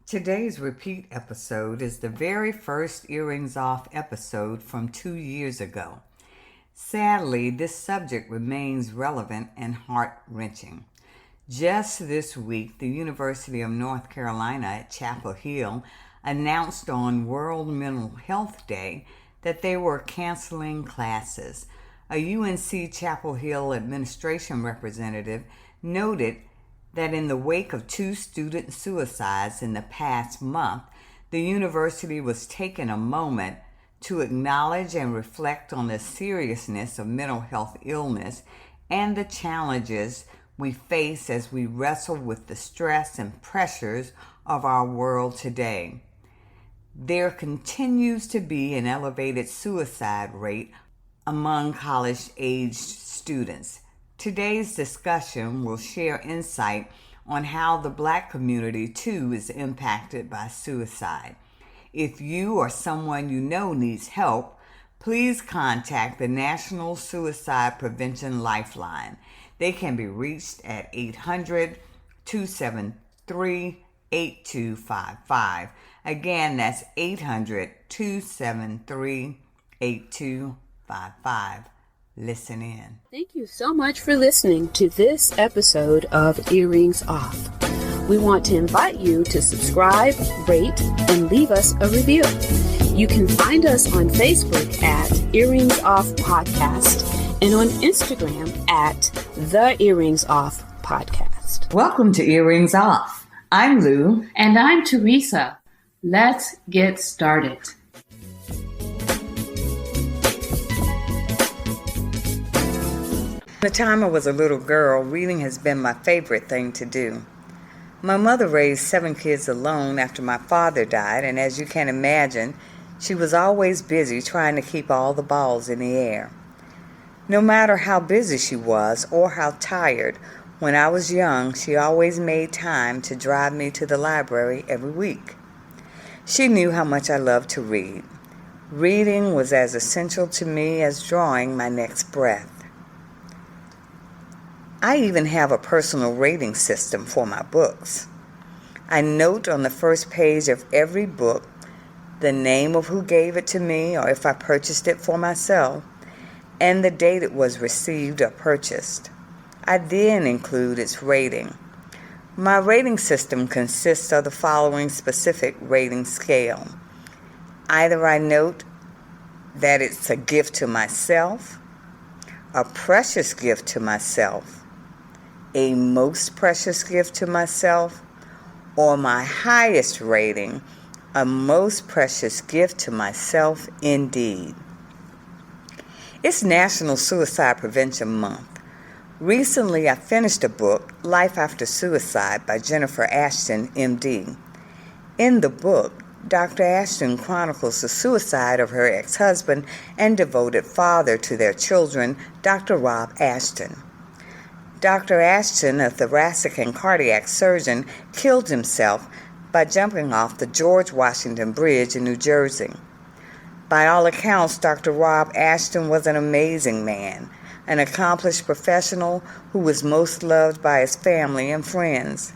Today's repeat episode is the very first Earrings Off episode from 2 years ago. Sadly, this subject remains relevant and heart-wrenching. Just this week, the University of North Carolina at Chapel Hill announced on World Mental Health Day that they were canceling classes. A UNC-Chapel Hill administration representative noted that in the wake of 2 student suicides in the past month, the university was taking a moment to acknowledge and reflect on the seriousness of mental health illness and the challenges we face as we wrestle with the stress and pressures of our world today. There continues to be an elevated suicide rate among college-aged students. Today's discussion will share insight on how the Black community too is impacted by suicide. If you or someone you know needs help, please contact the National Suicide Prevention Lifeline. They can be reached at 800-273-8255. Again, that's 800-273-8255. Listen in. Thank you so much for listening to this episode of Earrings Off. We want to invite you to subscribe, rate, and leave us a review. You can find us on Facebook at Earrings Off Podcast and on Instagram at The Earrings Off Podcast. Welcome to Earrings Off. I'm Lou. And I'm Teresa. Let's get started. From the time I was a little girl, reading has been my favorite thing to do. My mother raised 7 kids alone after my father died, and as you can imagine, she was always busy trying to keep all the balls in the air. No matter how busy she was or how tired, when I was young, she always made time to drive me to the library every week. She knew how much I loved to read. Reading was as essential to me as drawing my next breath. I even have a personal rating system for my books. I note on the first page of every book the name of who gave it to me or if I purchased it for myself, and the date it was received or purchased. I then include its rating. My rating system consists of the following specific rating scale. Either I note that it's a gift to myself, a precious gift to myself, a most precious gift to myself, or my highest rating, a most precious gift to myself indeed. It's National Suicide Prevention Month. Recently, I finished a book, Life After Suicide by Jennifer Ashton, MD. In the book, Dr. Ashton chronicles the suicide of her ex-husband and devoted father to their children, Dr. Rob Ashton. Dr. Ashton, a thoracic and cardiac surgeon, killed himself by jumping off the George Washington Bridge in New Jersey. By all accounts, Dr. Rob Ashton was an amazing man, an accomplished professional who was most loved by his family and friends.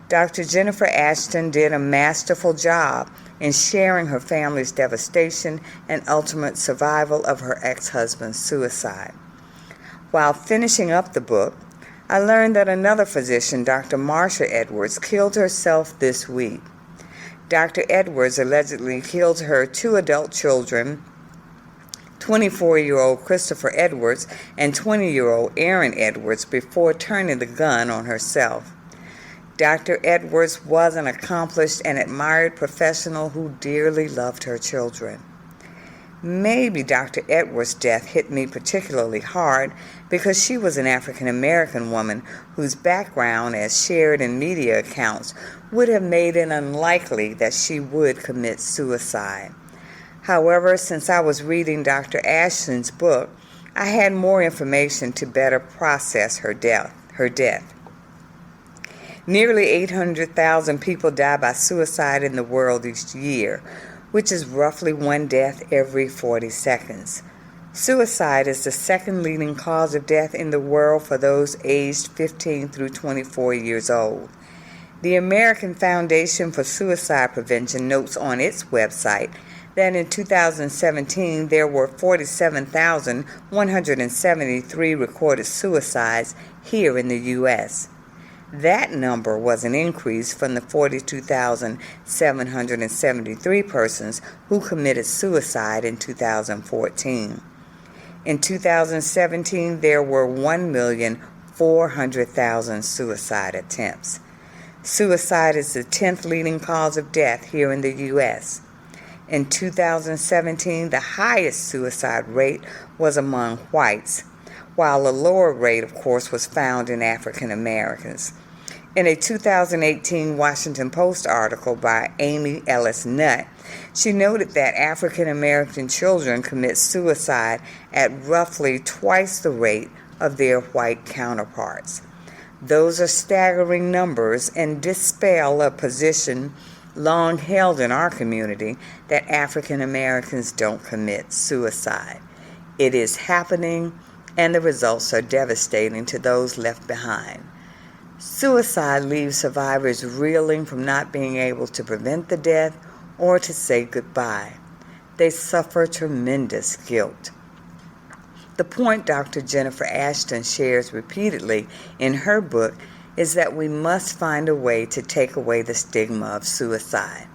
Dr. Jennifer Ashton did a masterful job in sharing her family's devastation and ultimate survival of her ex-husband's suicide. While finishing up the book, I learned that another physician, Dr. Marsha Edwards, killed herself this week. Dr. Edwards allegedly killed her 2 adult children, 24-year-old Christopher Edwards and 20-year-old Aaron Edwards, before turning the gun on herself. Dr. Edwards was an accomplished and admired professional who dearly loved her children. Maybe Dr. Edwards' death hit me particularly hard because she was an African-American woman whose background, as shared in media accounts, would have made it unlikely that she would commit suicide. However, since I was reading Dr. Ashton's book, I had more information to better process her death. Nearly 800,000 people die by suicide in the world each year, which is roughly 1 death every 40 seconds. Suicide is the second leading cause of death in the world for those aged 15 through 24 years old. The American Foundation for Suicide Prevention notes on its website that in 2017 there were 47,173 recorded suicides here in the U.S. That number was an increase from the 42,773 persons who committed suicide in 2014. In 2017, there were 1,400,000 suicide attempts. Suicide is the 10th leading cause of death here in the U.S. In 2017, the highest suicide rate was among whites, while a lower rate, of course, was found in African Americans. In a 2018 Washington Post article by Amy Ellis Nutt, she noted that African American children commit suicide at roughly twice the rate of their white counterparts. Those are staggering numbers and dispel a position long held in our community that African Americans don't commit suicide. It is happening, and the results are devastating to those left behind. Suicide leaves survivors reeling from not being able to prevent the death or to say goodbye. They suffer tremendous guilt. The point Dr. Jennifer Ashton shares repeatedly in her book is that we must find a way to take away the stigma of suicide.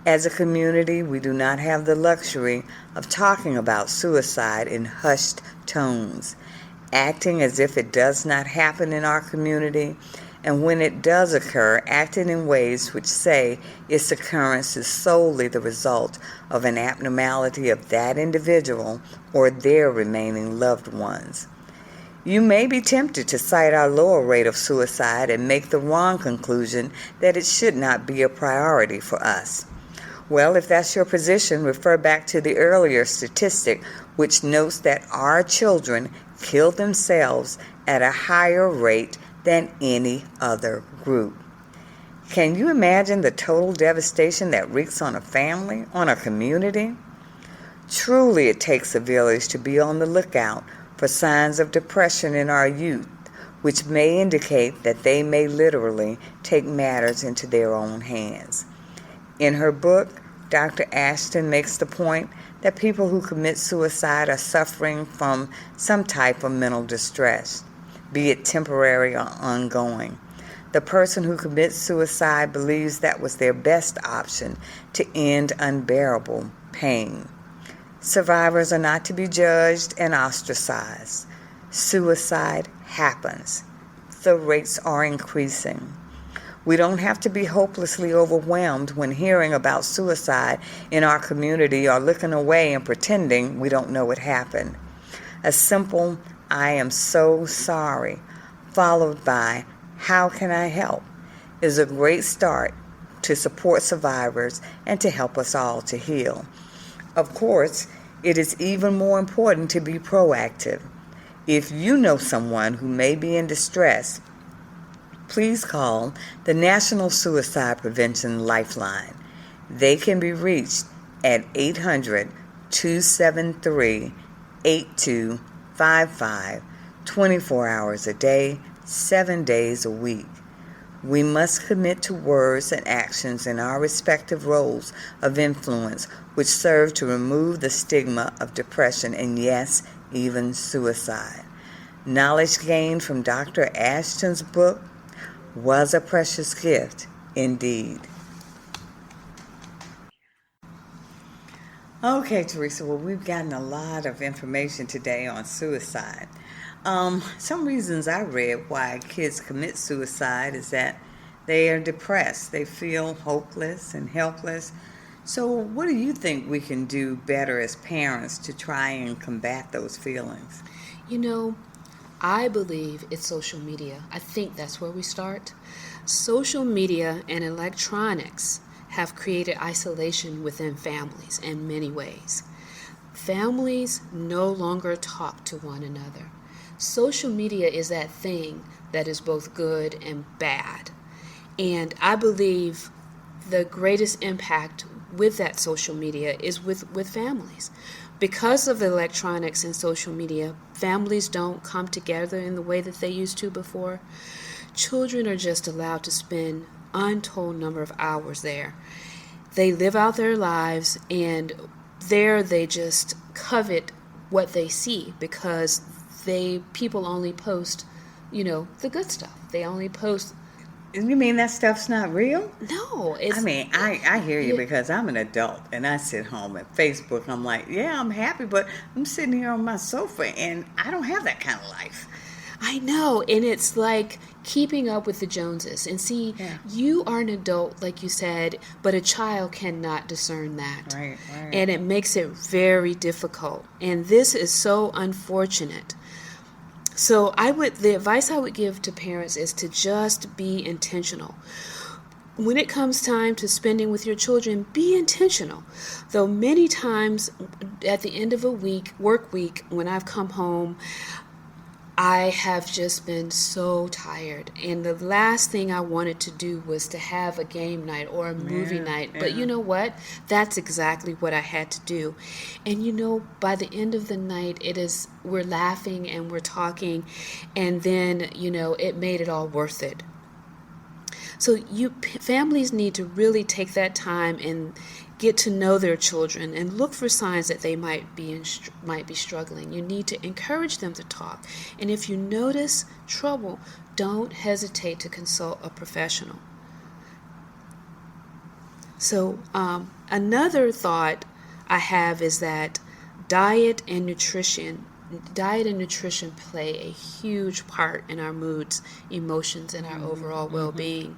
As a community, we do not have the luxury of talking about suicide in hushed tones, acting as if it does not happen in our community, and when it does occur, acting in ways which say its occurrence is solely the result of an abnormality of that individual or their remaining loved ones. You may be tempted to cite our lower rate of suicide and make the wrong conclusion that it should not be a priority for us. Well, if that's your position, refer back to the earlier statistic, which notes that our children kill themselves at a higher rate than any other group. Can you imagine the total devastation that wreaks on a family, on a community? Truly, it takes a village to be on the lookout for signs of depression in our youth, which may indicate that they may literally take matters into their own hands. In her book, Dr. Ashton makes the point that people who commit suicide are suffering from some type of mental distress, be it temporary or ongoing. The person who commits suicide believes that was their best option to end unbearable pain. Survivors are not to be judged and ostracized. Suicide happens. The rates are increasing. We don't have to be hopelessly overwhelmed when hearing about suicide in our community or looking away and pretending we don't know it happened. A simple "I am so sorry," followed by "How can I help?" is a great start to support survivors and to help us all to heal. Of course, it is even more important to be proactive. If you know someone who may be in distress, please call the National Suicide Prevention Lifeline. They can be reached at 800-273-8255, 24 hours a day, 7 days a week. We must commit to words and actions in our respective roles of influence which serve to remove the stigma of depression and, yes, even suicide. Knowledge gained from Dr. Ashton's book was a precious gift indeed. Okay, Teresa, well, we've gotten a lot of information today on suicide. Some reasons I read why kids commit suicide is that they are depressed. They feel hopeless and helpless. So what do you think we can do better as parents to try and combat those feelings? You know, I believe it's social media. I think that's where we start. Social media and electronics have created isolation within families in many ways. Families no longer talk to one another. Social media is that thing that is both good and bad. And I believe the greatest impact with that social media is with families. Because of electronics and social media, families don't come together in the way that they used to before. Children are just allowed to spend untold number of hours there. They live out their lives, and there they just covet what they see, because people only post, the good stuff. They only post. You mean that stuff's not real? No. I hear you, because I'm an adult and I sit home at Facebook. I'm like, yeah, I'm happy, but I'm sitting here on my sofa and I don't have that kind of life. I know. And it's like keeping up with the Joneses. And see, you are an adult, like you said, but a child cannot discern that. Right. And it makes it very difficult. And this is so unfortunate. So the advice I would give to parents is to just be intentional. When it comes time to spending with your children, be intentional. Though many times at the end of a work week, when I've come home, I have just been so tired. And the last thing I wanted to do was to have a game night or a movie night. But you know what? That's exactly what I had to do. And by the end of the night, we're laughing and we're talking. And then, it made it all worth it. So families need to really take that time and get to know their children and look for signs that they might be struggling. You need to encourage them to talk. And if you notice trouble, don't hesitate to consult a professional. So another thought I have is that diet and nutrition play a huge part in our moods, emotions, and our overall well-being.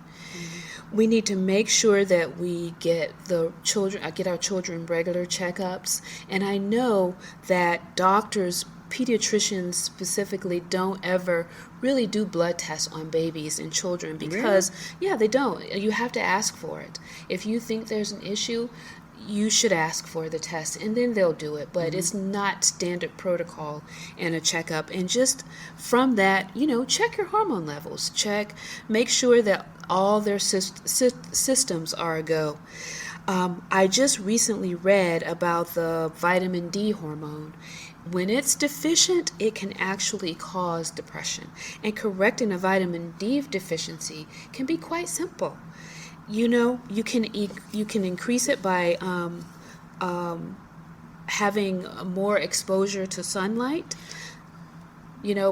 We need to make sure that we get our children regular checkups. And I know that pediatricians specifically, don't ever really do blood tests on babies and children because, they don't. You have to ask for it. If you think there's an issue, you should ask for the test, and then they'll do it. But it's not standard protocol in a checkup. And just from that, check your hormone levels. Make sure that all their systems are a go. I just recently read about the vitamin D hormone. When it's deficient, it can actually cause depression. And correcting a vitamin D deficiency can be quite simple. You can increase it by having more exposure to sunlight.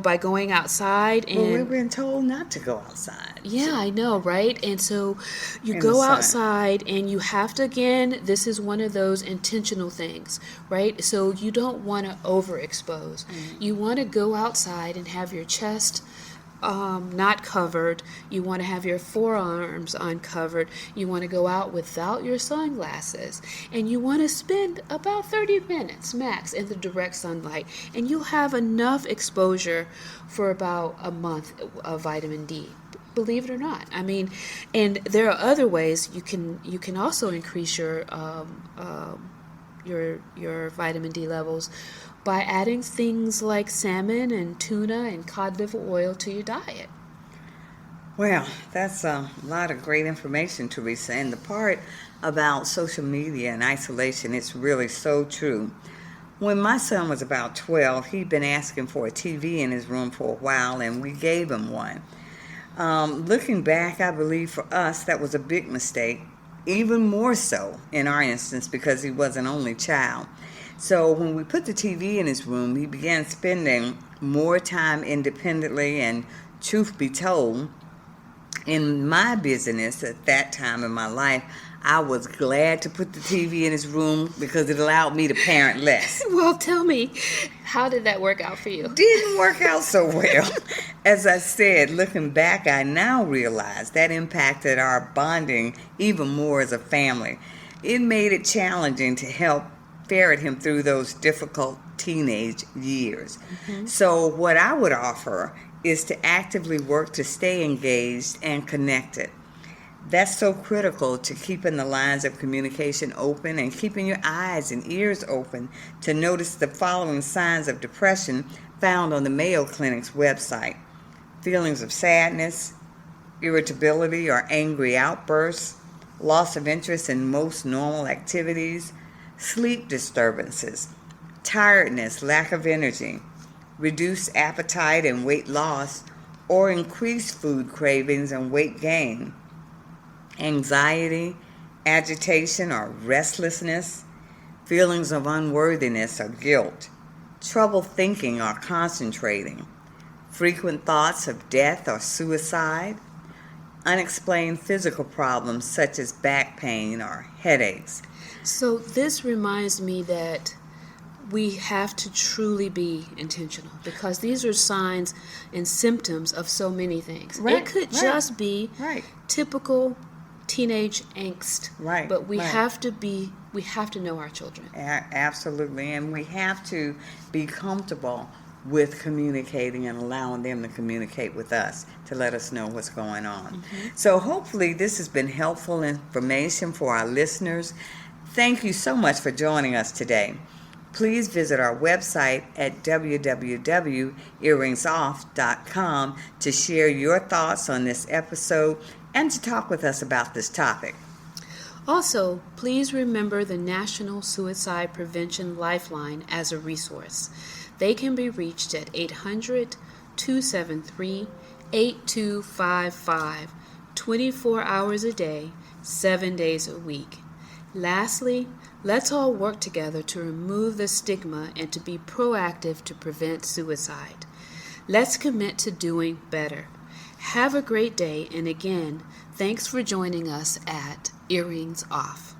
By going outside. And we've been told not to go outside. Yeah, I know, right? And so you go outside, and you have to, again, this is one of those intentional things, right? So you don't want to overexpose. You want to go outside and have your chest not covered. You want to have your forearms uncovered. You want to go out without your sunglasses. And you want to spend about 30 minutes max in the direct sunlight. And you'll have enough exposure for about a month of vitamin D. Believe it or not. And there are other ways you can also increase your vitamin D levels by adding things like salmon and tuna and cod liver oil to your diet. Well, that's a lot of great information, Teresa. And the part about social media and isolation, it's really so true. When my son was about 12, he'd been asking for a TV in his room for a while, and we gave him one. Looking back, I believe for us that was a big mistake, even more so in our instance because he was an only child. So when we put the TV in his room, he began spending more time independently, and truth be told, in my business at that time in my life, I was glad to put the TV in his room because it allowed me to parent less. Well, tell me, how did that work out for you? Didn't work out so well. As I said, looking back, I now realize that impacted our bonding even more as a family. It made it challenging to help ferret him through those difficult teenage years. So what I would offer is to actively work to stay engaged and connected. That's so critical to keeping the lines of communication open and keeping your eyes and ears open to notice the following signs of depression found on the Mayo Clinic's website: feelings of sadness, irritability or angry outbursts, loss of interest in most normal activities, sleep disturbances, tiredness, lack of energy, reduced appetite and weight loss, or increased food cravings and weight gain. anxiety, agitation or restlessness, feelings of unworthiness or guilt, trouble thinking or concentrating, frequent thoughts of death or suicide, unexplained physical problems such as back pain or headaches. So this reminds me that we have to truly be intentional, because these are signs and symptoms of so many things. Right, it could right, just be right. typical teenage angst. Right, But we right. have to know our children. Absolutely, and we have to be comfortable with communicating and allowing them to communicate with us to let us know what's going on. So hopefully this has been helpful information for our listeners. Thank you so much for joining us today. Please visit our website at www.earringsoff.com to share your thoughts on this episode and to talk with us about this topic. Also, please remember the National Suicide Prevention Lifeline as a resource. They can be reached at 800-273-8255, 24 hours a day, 7 days a week. Lastly, let's all work together to remove the stigma and to be proactive to prevent suicide. Let's commit to doing better. Have a great day, and again, thanks for joining us at Earrings Off.